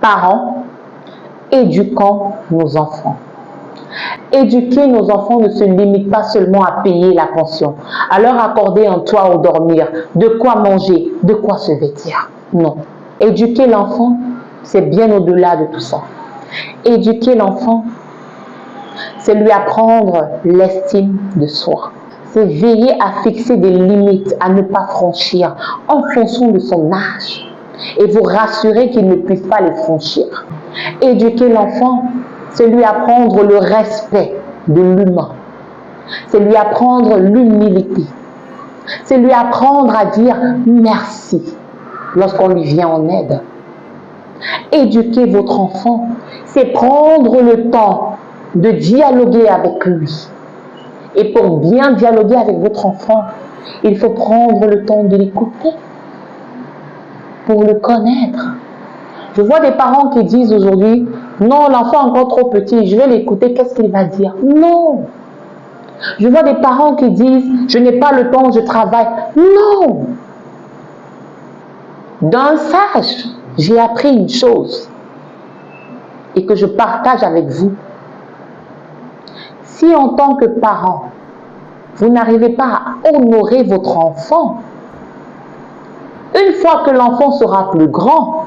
Parents, éduquons nos enfants. Éduquer nos enfants ne se limite pas seulement à payer la pension, à leur accorder un toit où dormir, de quoi manger, de quoi se vêtir. Non. Éduquer l'enfant, c'est bien au-delà de tout ça. Éduquer l'enfant, c'est lui apprendre l'estime de soi. C'est veiller à fixer des limites, à ne pas franchir en fonction de son âge et vous rassurer qu'il ne puisse pas les franchir. Éduquer l'enfant, c'est lui apprendre le respect de l'humain. C'est lui apprendre l'humilité. C'est lui apprendre à dire merci lorsqu'on lui vient en aide. Éduquer votre enfant, c'est prendre le temps de dialoguer avec lui. Et pour bien dialoguer avec votre enfant, il faut prendre le temps de l'écouter, pour le connaître. Je vois des parents qui disent aujourd'hui, non, l'enfant est encore trop petit, je vais l'écouter, qu'est-ce qu'il va dire? Non. Je vois des parents qui disent, je n'ai pas le temps, je travaille. Non. D'un sage, j'ai appris une chose et que je partage avec vous. Si en tant que parent, vous n'arrivez pas à honorer votre enfant, une fois que l'enfant sera plus grand,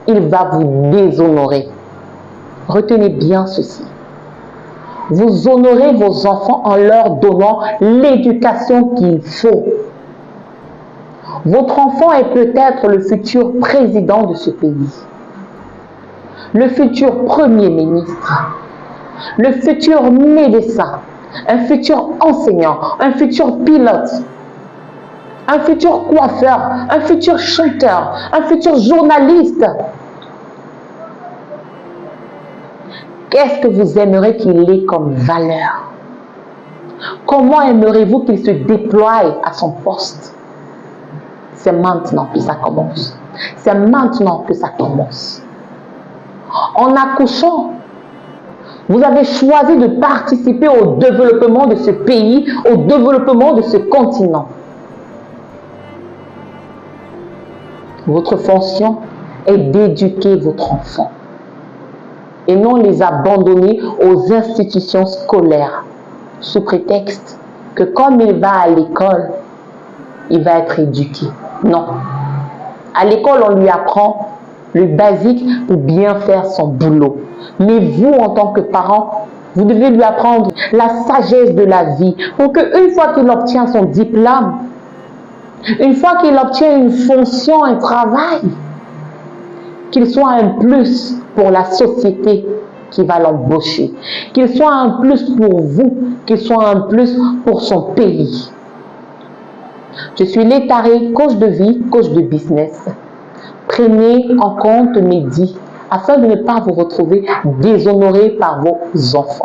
il va vous déshonorer. Retenez bien ceci. Vous honorez vos enfants en leur donnant l'éducation qu'il faut. Votre enfant est peut-être le futur président de ce pays, le futur premier ministre, le futur médecin, un futur enseignant, un futur pilote, un futur coiffeur, un futur chanteur, un futur journaliste. Qu'est-ce que vous aimeriez qu'il ait comme valeur? Comment aimeriez-vous qu'il se déploie à son poste? C'est maintenant que ça commence. C'est maintenant que ça commence. En accouchant, vous avez choisi de participer au développement de ce pays, au développement de ce continent. Votre fonction est d'éduquer votre enfant et non les abandonner aux institutions scolaires sous prétexte que comme il va à l'école, il va être éduqué. Non. À l'école, on lui apprend le basique pour bien faire son boulot. Mais vous, en tant que parent, vous devez lui apprendre la sagesse de la vie pour qu'une fois qu'il obtient son diplôme, une fois qu'il obtient une fonction, un travail, qu'il soit un plus pour la société qui va l'embaucher, qu'il soit un plus pour vous, qu'il soit un plus pour son pays. Je suis Létaré, coach de vie, coach de business. Prenez en compte mes dits afin de ne pas vous retrouver déshonoré par vos enfants.